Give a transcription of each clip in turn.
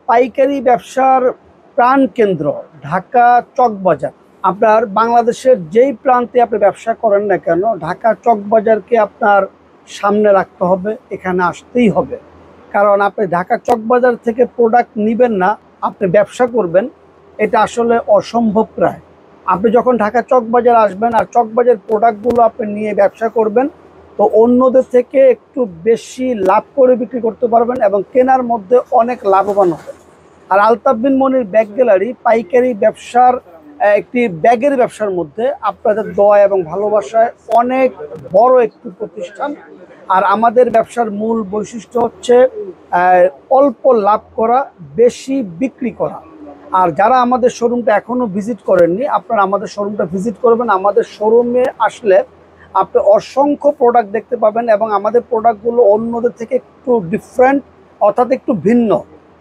পাইকারি ব্যবসার প্রাণকেন্দ্র ঢাকা চকবাজার। আপনার বাংলাদেশের যেই প্রান্তে আপনি ব্যবসা করেন না কেন, ঢাকা চকবাজারকে আপনার সামনে রাখতে হবে, এখানে আসতেই হবে। কারণ আপনি ঢাকা চকবাজার থেকে প্রোডাক্ট নেবেন না, আপনি ব্যবসা করবেন, এটা আসলে অসম্ভব প্রায়। আপনি যখন ঢাকা চকবাজার আসবেন আর চকবাজার প্রোডাক্টগুলো আপনি নিয়ে ব্যবসা করবেন, তো অন্যদের থেকে একটু বেশি লাভ করে বিক্রি করতে পারবেন এবং কেনার মধ্যে অনেক লাভবান হবে। আর আলতাফ বিন মনির ব্যাগ গ্যালারি পাইকারি ব্যবসার একটি ব্যাগের ব্যবসার মধ্যে আপনাদের দোয়া এবং ভালোবাসায় অনেক বড় একটি প্রতিষ্ঠান। আর আমাদের ব্যবসার মূল বৈশিষ্ট্য হচ্ছে অল্প লাভ করা, বেশি বিক্রি করা। আর যারা আমাদের শোরুমটা এখনও ভিজিট করেননি, আপনারা আমাদের শোরুমটা ভিজিট করবেন। আমাদের শোরুমে আসলে আপনি অসংখ্য প্রোডাক্ট দেখতে পাবেন এবং আমাদের প্রোডাক্টগুলো অন্যদের থেকে একটু ডিফারেন্ট, অর্থাৎ একটু ভিন্ন,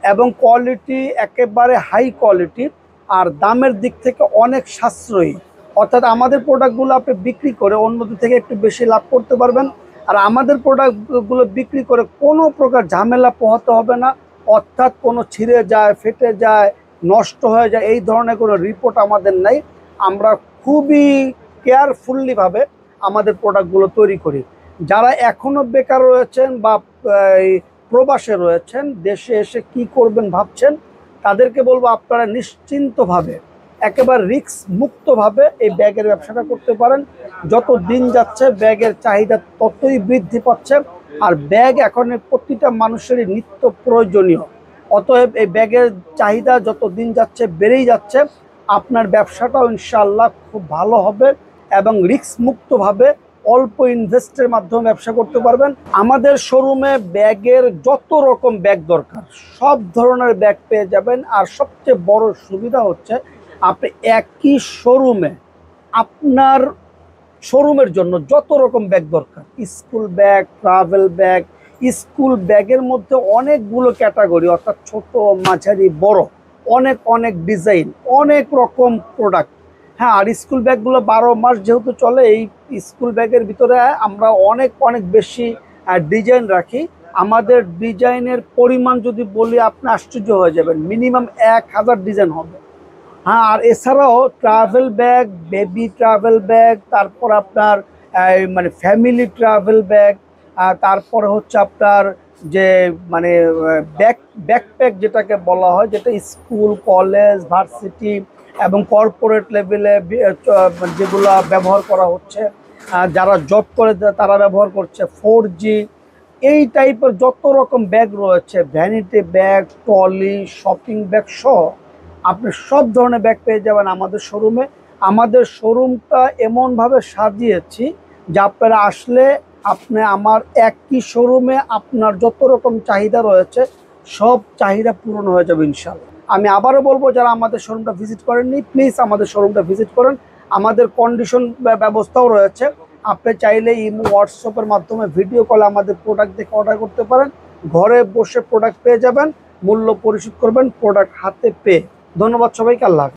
এবং কোয়ালিটি একেবারে হাই কোয়ালিটি, আর দামের দিক থেকে অনেক সাশ্রয়ী। অর্থাৎ আমাদের প্রোডাক্টগুলো আপনি বিক্রি করে অন্যদের থেকে একটু বেশি লাভ করতে পারবেন। আর আমাদের প্রোডাক্টগুলো বিক্রি করে কোনো প্রকার ঝামেলা পোহাতে হবে না, অর্থাৎ কোনো ছিঁড়ে যায়, ফেটে যায়, নষ্ট হয়ে যায়, এই ধরনের কোনো রিপোর্ট আমাদের নাই। আমরা খুবই কেয়ারফুল্লিভাবে আমাদের প্রোডাক্টগুলো তৈরি করি। যারা এখনও বেকার রয়েছেন বা প্রবাসে রয়েছেন, দেশে এসে কি করবেন ভাবছেন, তাদেরকে বলবো আপনারা নিশ্চিন্তভাবে, একেবারে রিস্ক মুক্তভাবে এই ব্যাগের ব্যবসাটা করতে পারেন। যত দিন যাচ্ছে ব্যাগের চাহিদা ততই বৃদ্ধি পাচ্ছে, আর ব্যাগ এখন প্রতিটা মানুষেরই নিত্য প্রয়োজনীয়। অতএব এই ব্যাগের চাহিদা যত দিন যাচ্ছে বেড়েই যাচ্ছে। আপনার ব্যবসাটাও ইনশাআল্লাহ খুব ভালো হবে এবং রিস্ক মুক্তভাবে অল্প ইনভেস্টের মাধ্যমে ব্যবসা করতে পারবেন। আমাদের শোরুমে ব্যাগের যত রকম ব্যাগ দরকার সব ধরনের ব্যাগ পেয়ে যাবেন। আর সবচেয়ে বড় সুবিধা হচ্ছে আপনি একই শোরুমে আপনার শোরুমের জন্য যত রকম ব্যাগ দরকার, school bag, travel bag, school ব্যাগের মধ্যে অনেকগুলো ক্যাটাগরি, অর্থাৎ ছোট, মাঝারি, বড়, অনেক অনেক ডিজাইন, অনেক রকম প্রোডাক্ট। হ্যাঁ, আর স্কুল ব্যাগগুলো 12 মাস যেহেতু চলে, এই স্কুল ব্যাগের ভিতরে আমরা অনেক অনেক বেশি ডিজাইন রাখি। আমাদের ডিজাইনের পরিমাণ যদি বলি আপনি আশ্চর্য হয়ে যাবেন, মিনিমাম 1000 ডিজাইন হবে। হ্যাঁ, আর এছাড়াও travel bag, baby travel bag, তারপর আপনার মানে ফ্যামিলি ট্রাভেল ব্যাগ, তারপরে হচ্ছে আপনার যে মানে ব্যাকপ্যাক যেটাকে বলা হয়, যেটা স্কুল, কলেজ, ভার্সিটি এবং কর্পোরেট লেভেলে যেগুলো ব্যবহার করা হচ্ছে, যারা জব করে তারা ব্যবহার করছে, 4G, এই টাইপের যত রকম ব্যাগ রয়েছে, vanity bag, trolley, shopping bag সহ আপনি সব ধরনের ব্যাগ পেয়ে যাবেন আমাদের শোরুমে। আমাদের শোরুমটা এমনভাবে সাজিয়েছি যে আপনারা আসলে আপনি আমার একই শোরুমে আপনার যত রকম চাহিদা রয়েছে সব চাহিদা পূরণ হয়ে যাবে ইনশাআল্লাহ। আমি আবারও বলবো, যারা আমাদের শোরুমটা ভিজিট করেননি প্লিজ আমাদের শোরুমটা ভিজিট করেন। আমাদের কন্ডিশন ব্যবস্থাও রয়েছে, আপনি চাইলে ইমো, হোয়াটসঅ্যাপের মাধ্যমে ভিডিও কলে আমাদের প্রোডাক্ট দেখে অর্ডার করতে পারেন। ঘরে বসে প্রোডাক্ট পেয়ে যাবেন, মূল্য পরিশোধ করবেন প্রোডাক্ট হাতে পেয়ে। ধন্যবাদ সবাইকে, আল্লাহ হাফেজ।